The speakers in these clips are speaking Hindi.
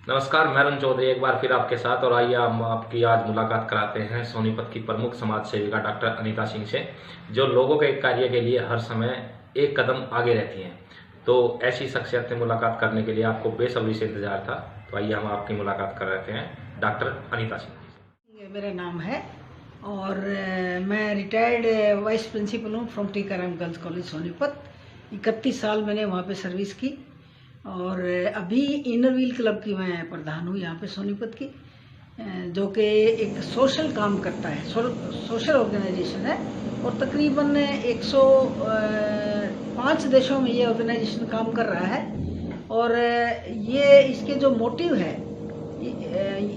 नमस्कार, मैं अरुण चौधरी एक बार फिर आपके साथ। और आइए हम आपकी आज मुलाकात कराते हैं सोनीपत की प्रमुख समाज सेविका डॉक्टर अनीता सिंह से, जो लोगों के कार्य के लिए हर समय एक कदम आगे रहती हैं। तो ऐसी शख्सियत से मुलाकात करने के लिए आपको बेसब्री से इंतजार था। तो आइए हम आपकी मुलाकात कर रहे हैं डॉक्टर अनीता सिंह। ये मेरा नाम है और मैं रिटायर्ड वाइस प्रिंसिपल हूँ from Tikaram girls college Sonipat. 31 साल मैंने वहाँ पे सर्विस की और अभी इनर व्हील क्लब की मैं प्रधान हूँ यहाँ पे सोनीपत की, जो कि एक सोशल काम करता है, सोशल ऑर्गेनाइजेशन है और तकरीबन 105 देशों में ये ऑर्गेनाइजेशन काम कर रहा है। और ये इसके जो मोटिव है,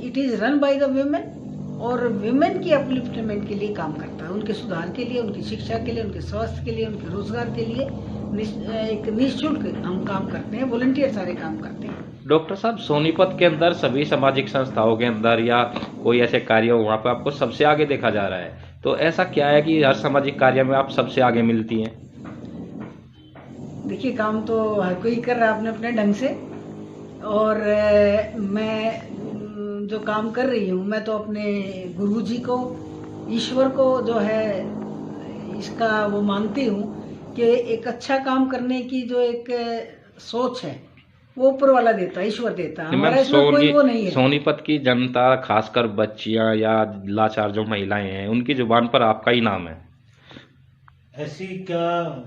it is run by the women और विमेन की अपलिफ्टमेंट के लिए काम करता है, उनके सुधार के लिए, उनकी शिक्षा के लिए, उनके स्वास्थ्य के लिए, उनके रोजगार के लिए एक निःशुल्क हम काम करते हैं, वॉलंटियर सारे काम करते हैं। डॉक्टर साहब, सोनीपत के अंदर सभी सामाजिक संस्थाओं के अंदर या कोई ऐसे कार्य हो वहाँ पे आपको सबसे आगे देखा जा रहा है, तो ऐसा क्या है कि हर सामाजिक कार्य में आप सबसे आगे मिलती हैं? देखिए, काम तो हर कोई कर रहा है अपने अपने ढंग से और मैं जो काम कर रही हूँ, मैं तो अपने गुरुजी को, ईश्वर को जो है इसका वो मानती हूँ कि एक अच्छा काम करने की जो एक सोच है वो ऊपर वाला देता है, ईश्वर देता है, हमारा इसमें कोई वो नहीं है। सोनीपत की जनता, खासकर बच्चियां या लाचार जो महिलाएं हैं, उनकी जुबान पर आपका ही नाम है। ऐसी क्या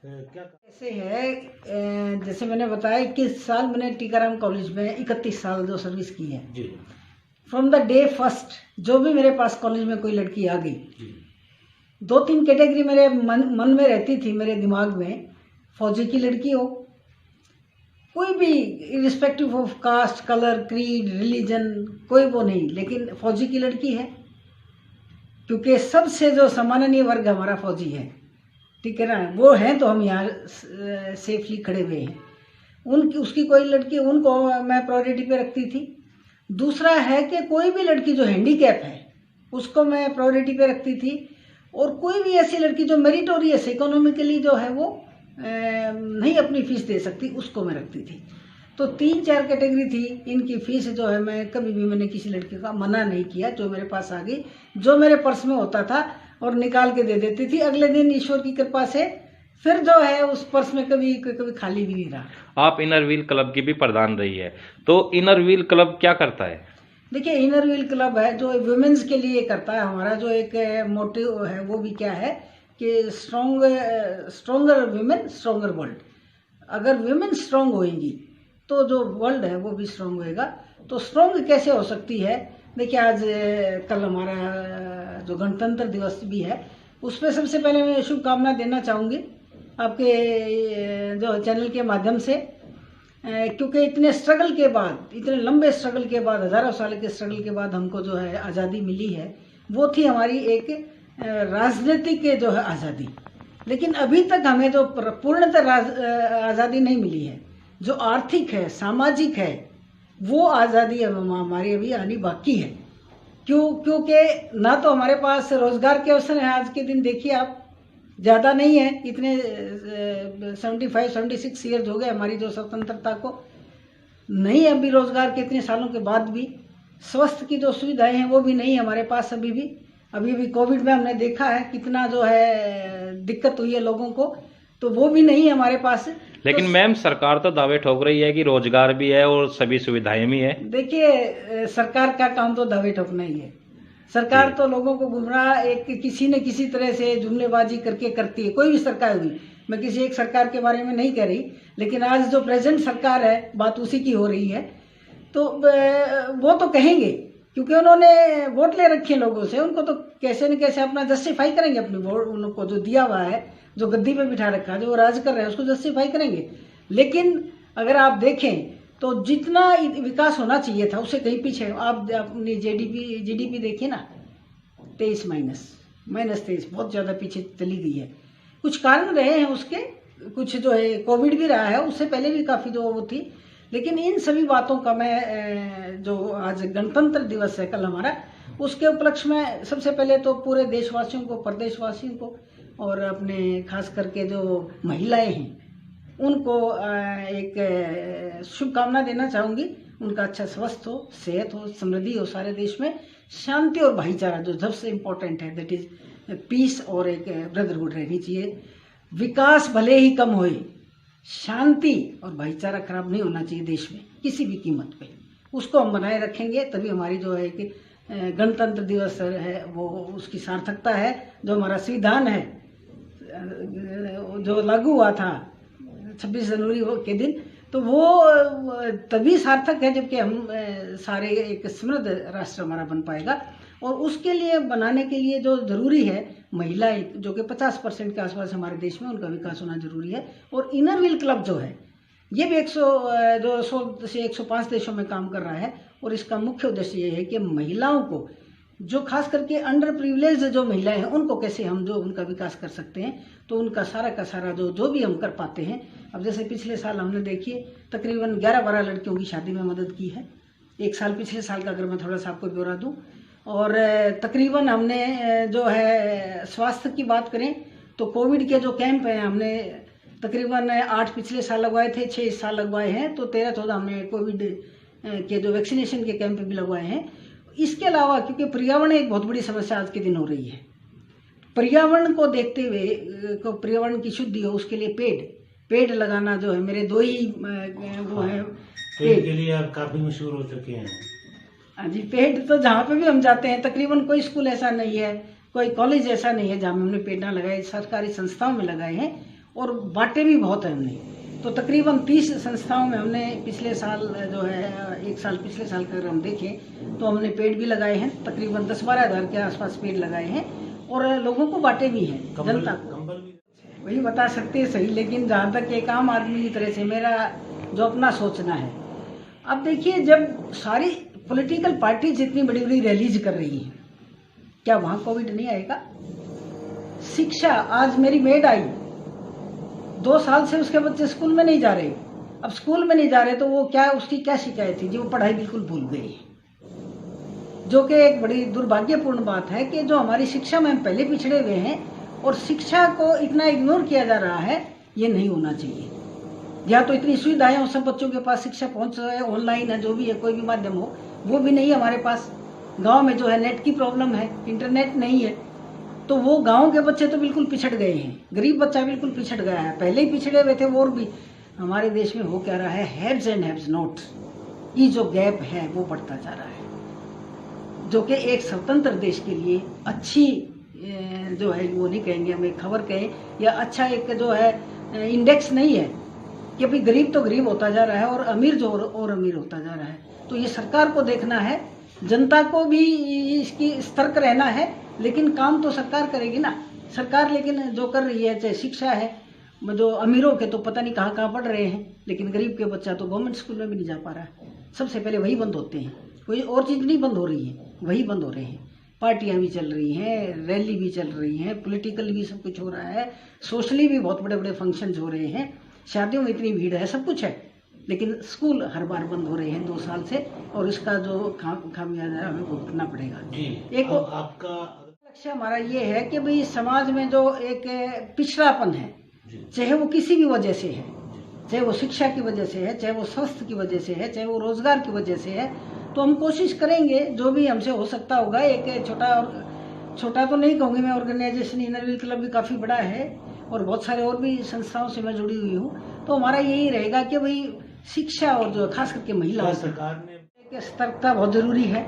ऐसे है, जैसे मैंने बताया 21 साल मैंने टीकाराम कॉलेज में 31 साल जो सर्विस की है जी। फ्रॉम द डे फर्स्ट, जो भी मेरे पास कॉलेज में कोई लड़की आ गई, 2-3 कैटेगरी मेरे मन में रहती थी, मेरे दिमाग में। फौजी की लड़की हो, कोई भी irrespective of caste, colour, creed, religion, कोई वो नहीं, लेकिन फौजी की लड़की है, क्योंकि सबसे जो सम्माननीय वर्ग हमारा फौजी है, ठीक है ना, वो है, तो हम यहाँ सेफली खड़े हुए हैं। उसकी कोई लड़की, उनको मैं प्रायोरिटी पे रखती थी। दूसरा है कि कोई भी लड़की जो हैंडीकैप है उसको मैं प्रायोरिटी पे रखती थी, और कोई भी ऐसी लड़की जो मेरिटोरियस इकोनॉमिकली जो है वो नहीं अपनी फीस दे सकती, उसको मैं रखती थी। तो 3-4 कैटेगरी थी। इनकी फीस जो है मैं कभी भी मैंने किसी लड़की का मना नहीं किया, जो मेरे पास आ गई, जो मेरे पर्स में होता था और निकाल के दे देती थी। अगले दिन ईश्वर की कृपा से फिर जो है उस पर्स में कभी खाली भी नहीं रहा। आप इनर व्हील क्लब की भी प्रधान रही है, तो इनर व्हील क्लब क्या करता है? देखिए, इनर व्हील क्लब है जो वुमेन्स के लिए करता है। हमारा जो एक मोटिव है वो भी क्या है कि स्ट्रॉन्गर वुमेन स्ट्रॉन्गर वर्ल्ड। अगर वुमेन स्ट्रॉन्ग होएंगी तो जो वर्ल्ड है वो भी स्ट्रॉन्ग होएगा। तो स्ट्रॉन्ग कैसे हो सकती है? देखिए, आज कल हमारा जो गणतंत्र दिवस भी है, उसमें सबसे पहले मैं शुभकामना देना चाहूँगी आपके जो चैनल के माध्यम से, क्योंकि इतने स्ट्रगल के बाद, इतने लंबे स्ट्रगल के बाद, हज़ारों साल के स्ट्रगल के बाद हमको जो है आज़ादी मिली है, वो थी हमारी एक राजनीतिक जो है आज़ादी। लेकिन अभी तक हमें जो पूर्णतः आज़ादी नहीं मिली है। जो आर्थिक है, सामाजिक है, वो आज़ादी हमारी अभी आनी बाकी है। क्योंकि ना तो हमारे पास रोज़गार के अवसर हैं। आज के दिन देखिए आप, ज़्यादा नहीं है, इतने 75-76 ईयर्स हो गए हमारी जो स्वतंत्रता को, नहीं अभी रोज़गार के इतने सालों के बाद भी। स्वास्थ्य की जो सुविधाएं हैं वो भी नहीं हमारे पास अभी भी कोविड में हमने देखा है कितना जो है दिक्कत हुई है लोगों को, तो वो भी नहीं है हमारे पास। लेकिन मैम, सरकार तो दावे ठोक रही है कि रोजगार भी है और सभी सुविधाएं भी है। देखिए, सरकार का काम तो दावे ठोकना ही है। सरकार तो लोगों को गुमराह किसी न किसी तरह से जुमलेबाजी करके करती है, कोई भी सरकार हुई। मैं किसी एक सरकार के बारे में नहीं कह रही, लेकिन आज जो प्रेजेंट सरकार है, बात उसी की हो रही है। तो वो तो कहेंगे, क्योंकि उन्होंने वोट ले रखे हैं लोगों से, उनको तो कैसे न कैसे अपना जस्टिफाई करेंगे अपनी वोट, उनको जो दिया हुआ है, जो गद्दी पे बिठा रखा है, जो राज कर रहे हैं, उसको जस्टिफाई करेंगे। लेकिन अगर आप देखें तो जितना विकास होना चाहिए था उससे कहीं पीछे। आप अपनी जीडीपी देखिए ना, 23 -23, बहुत ज़्यादा पीछे चली गई है। कुछ कारण रहे हैं उसके, कुछ जो है कोविड भी रहा है, उससे पहले भी काफ़ी जो वो थी। लेकिन इन सभी बातों का मैं, जो आज गणतंत्र दिवस है कल हमारा, उसके उपलक्ष्य में सबसे पहले तो पूरे देशवासियों को, प्रदेशवासियों को और अपने खास करके जो महिलाएं हैं उनको एक शुभकामना देना चाहूँगी। उनका अच्छा स्वस्थ हो, सेहत हो, समृद्धि हो, सारे देश में शांति और भाईचारा जो सबसे इम्पोर्टेंट है, दैट इज पीस और एक ब्रदरहुड रहनी चाहिए। विकास भले ही कम होए, शांति और भाईचारा खराब नहीं होना चाहिए देश में किसी भी कीमत पे। उसको हम बनाए रखेंगे तभी हमारी जो है कि गणतंत्र दिवस है वो उसकी सार्थकता है। जो हमारा संविधान है जो लागू हुआ था 26 जनवरी के दिन, तो वो तभी सार्थक है जबकि हम सारे एक समृद्ध राष्ट्र हमारा बन पाएगा। और उसके लिए बनाने के लिए जो ज़रूरी है, महिलाएं जो कि 50% के आसपास हमारे देश में, उनका विकास होना जरूरी है। और इनर व्हील क्लब जो है ये भी 100 से 105 देशों में काम कर रहा है। और इसका मुख्य उद्देश्य ये है कि महिलाओं को, जो खास करके अंडर प्रिविलेज जो महिलाएं हैं, उनको कैसे हम जो उनका विकास कर सकते हैं। तो उनका सारा का सारा जो भी हम कर पाते हैं। अब जैसे पिछले साल हमने देखिए तकरीबन 11-12 लड़कियों की शादी में मदद की है। एक साल पिछले साल का अगर मैं थोड़ा सा आपको ब्यौरा दूं, और तकरीबन हमने जो है स्वास्थ्य की बात करें तो कोविड के जो कैंप हैं हमने तकरीबन 8 पिछले साल लगवाए थे, 6 इस साल लगवाए हैं, तो 13-14 हमने कोविड के जो वैक्सीनेशन के कैंप भी लगवाए हैं। इसके अलावा क्योंकि पर्यावरण एक बहुत बड़ी समस्या आज के दिन हो रही है, पर्यावरण को देखते हुए को पर्यावरण की शुद्धि हो उसके लिए पेड़ लगाना जो है, मेरे 2 ही वो है पेड़ के लिए आप काफी मशहूर हो चुके हैं। हाँ जी, पेड़ तो जहाँ पे भी हम जाते हैं तकरीबन कोई स्कूल ऐसा नहीं है, कोई कॉलेज ऐसा नहीं है जहाँ हमने पेड़ ना लगाए, सरकारी संस्थाओं में लगाए हैं और बांटे भी बहुत है हमने। तो तकरीबन 30 संस्थाओं में हमने पिछले साल जो है, एक साल पिछले साल का अगर हम देखें तो हमने पेड़ भी लगाए हैं, तकरीबन 10-12 हज़ार के आसपास पेड़ लगाए हैं और लोगों को बांटे भी हैं, जनता को। वही बता सकते हैं सही, लेकिन जहाँ तक एक आम आदमी की तरह से मेरा जो अपना सोचना है, अब देखिए जब सारी पॉलिटिकल पार्टी जितनी बड़ी बड़ी रैलीज कर रही है, क्या वहाँ कोविड नहीं आएगा? शिक्षा, आज मेरी मेड आई 2 साल से उसके बच्चे स्कूल में नहीं जा रहे। अब स्कूल में नहीं जा रहे तो वो क्या, उसकी क्या शिकायत थी जी? वो पढ़ाई बिल्कुल भूल गई, जो कि एक बड़ी दुर्भाग्यपूर्ण बात है कि जो हमारी शिक्षा में हम पहले पिछड़े हुए हैं और शिक्षा को इतना इग्नोर किया जा रहा है, ये नहीं होना चाहिए। या तो इतनी सुविधाएं हो, सब बच्चों के पास शिक्षा पहुंच रहा है, ऑनलाइन है, जो भी है, कोई भी माध्यम हो, वो भी नहीं है हमारे पास। गांव में जो है नेट की प्रॉब्लम है, इंटरनेट नहीं है, तो वो गांव के बच्चे तो बिल्कुल पिछड़ गए हैं, गरीब बच्चा बिल्कुल पिछड़ गया है, पहले ही पिछड़े हुए थे। वो और भी हमारे देश में हो क्या रहा है, हैव्स एंड हैव्स नॉट, ये जो गैप है वो बढ़ता जा रहा है, जो कि एक स्वतंत्र देश के लिए अच्छी जो है, वो नहीं कहेंगे हम, एक खबर कहें या अच्छा एक जो है इंडेक्स नहीं है कि भाई गरीब तो गरीब होता जा रहा है और अमीर जो और अमीर होता जा रहा है। तो ये सरकार को देखना है, जनता को भी इसकी सतर्क रहना है, लेकिन काम तो सरकार करेगी ना। सरकार लेकिन जो कर रही है, चाहे शिक्षा है, जो अमीरों के तो पता नहीं कहाँ कहाँ पढ़ रहे हैं, लेकिन गरीब के बच्चा तो गवर्नमेंट स्कूल में भी नहीं जा पा रहा है। सबसे पहले वही बंद होते हैं, कोई और चीज़ नहीं बंद हो रही है, वही बंद हो रहे हैं। पार्टियां भी चल रही हैं, रैली भी चल रही हैं, पॉलिटिकल भी सब कुछ हो रहा है, सोशली भी बहुत बड़े बड़े फंक्शंस हो रहे हैं, शादियों में इतनी भीड़ है, सब कुछ है, लेकिन स्कूल हर बार बंद हो रहे हैं 2 साल से, और इसका जो खामियाजा हमें भुगतना पड़ेगा। एक आपका लक्ष्य हमारा ये है कि भाई समाज में जो एक पिछड़ापन है, चाहे वो किसी भी वजह से है, चाहे वो शिक्षा की वजह से है, चाहे वो स्वास्थ्य की वजह से है, चाहे वो रोजगार की वजह से है, तो हम कोशिश करेंगे जो भी हमसे हो सकता होगा। एक छोटा तो नहीं कहूँगी मैं, ऑर्गेनाइजेशन इनर व्हील क्लब भी काफ़ी बड़ा है और बहुत सारे और भी संस्थाओं से मैं जुड़ी हुई हूँ। तो हमारा यही रहेगा कि भाई शिक्षा और जो खास करके महिला, सरकार ने सतर्कता बहुत ज़रूरी है,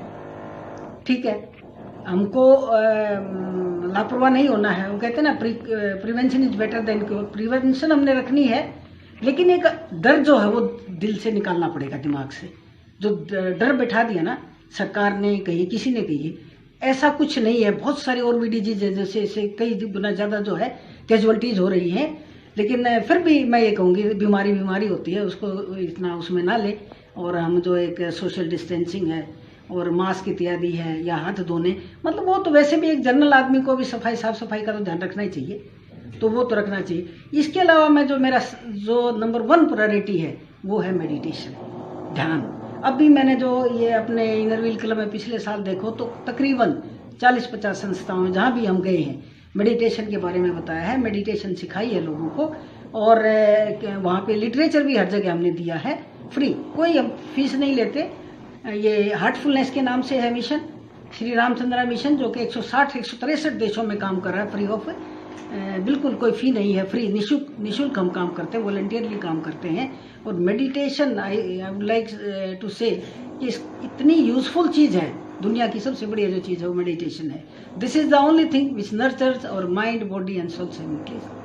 ठीक है, हमको लापरवाह नहीं होना है। वो कहते हैं ना, prevention is better than cure. Prevention हमने रखनी है, लेकिन एक डर जो है वो दिल से निकालना पड़ेगा, दिमाग से। जो डर बैठा दिया ना सरकार ने कही, किसी ने कही, ऐसा कुछ नहीं है। बहुत सारी और भी डिजीज है, जैसे इसे कई गुना ज़्यादा जो है कैजुअलिटीज़ हो रही हैं, लेकिन फिर भी मैं ये कहूँगी बीमारी होती है, उसको इतना उसमें ना ले। और हम जो एक सोशल डिस्टेंसिंग है और मास्क इत्यादि है या हाथ धोने, मतलब वो तो वैसे भी एक जनरल आदमी को भी साफ सफाई का तो ध्यान रखना ही चाहिए, तो वो तो रखना चाहिए। इसके अलावा मैं जो मेरा जो नंबर 1 प्रायोरिटी है वो है मेडिटेशन, ध्यान। अभी मैंने जो ये अपने इनर व्हील क्लब में पिछले साल देखो तो तकरीबन 40-50 संस्थाओं में जहाँ भी हम गए हैं मेडिटेशन के बारे में बताया है, मेडिटेशन सिखाई है लोगों को। और वहाँ पे लिटरेचर भी हर जगह हमने दिया है फ्री, कोई हम फीस नहीं लेते। ये हार्टफुलनेस के नाम से है मिशन, श्री रामचंद्रा मिशन, जो कि 163 देशों में काम कर रहा है फ्री ऑफ, बिल्कुल कोई फी नहीं है, फ्री निशुल्क हम काम करते हैं, वॉलंटियरली काम करते हैं। और meditation I would like to say कि इतनी यूजफुल चीज़ है, दुनिया की सबसे बढ़िया जो चीज़ है वो मेडिटेशन है। This is the only thing which nurtures our mind, body and soul simultaneously.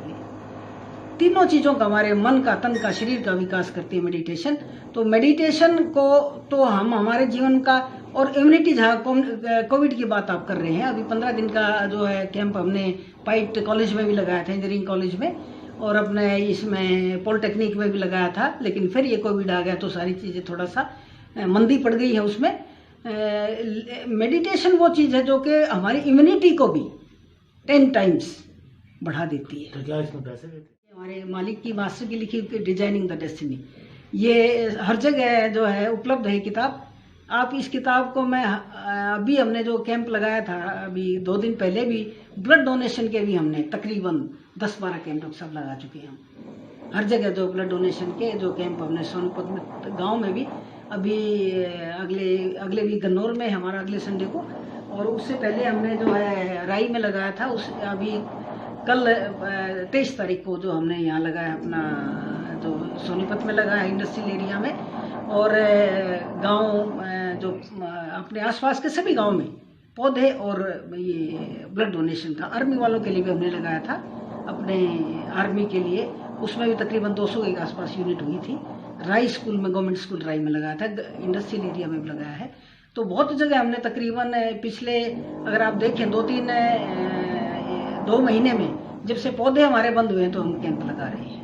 तीनों चीज़ों का, हमारे मन का, तन का, शरीर का विकास करती है मेडिटेशन। तो मेडिटेशन को तो हम हमारे जीवन का, और इम्यूनिटी, जहाँ कोविड की बात आप कर रहे हैं, अभी 15 दिन का जो है कैंप हमने पाइट कॉलेज में भी लगाया था, इंजीनियरिंग कॉलेज में, और अपने इसमें पॉलिटेक्निक में भी लगाया था। लेकिन फिर ये कोविड आ गया तो सारी चीज़ें थोड़ा सा मंदी पड़ गई है उसमें। मेडिटेशन वो चीज़ है जो कि हमारी इम्यूनिटी को भी 10 टाइम्स बढ़ा देती है। तो क्या इसमें पैसे देते हैं? हमारे मालिक की, मास्टर की लिखी हुई डिजाइनिंग द डेस्टिनी, ये हर जगह जो है उपलब्ध है किताब। आप इस किताब को, मैं अभी हमने जो कैंप लगाया था अभी 2 दिन पहले भी, ब्लड डोनेशन के भी हमने तकरीबन 10-12 कैंप डॉक्टर साहब लगा चुके हैं हम हर जगह। जो ब्लड डोनेशन के जो कैंप हमने सोनीपत में, गांव में भी, अभी अगले भी गन्नौर में हमारा अगले संडे को, और उससे पहले हमने जो है राई में लगाया था। उस अभी कल 23 तारीख को जो हमने यहाँ लगाया अपना, जो सोनीपत में लगाया इंडस्ट्रियल एरिया में, और गांव जो अपने आसपास के सभी गांव में पौधे और ये ब्लड डोनेशन का। आर्मी वालों के लिए भी हमने लगाया था, अपने आर्मी के लिए, उसमें भी तकरीबन 200 के आसपास यूनिट हुई थी। राई स्कूल में, गवर्नमेंट स्कूल राई में लगाया था, इंडस्ट्रियल एरिया में भी लगाया है। तो बहुत जगह हमने तकरीबन पिछले, अगर आप देखें 2 महीने में, जब से पौधे हमारे बंद हुए हैं तो हम कैंप लगा रहे हैं।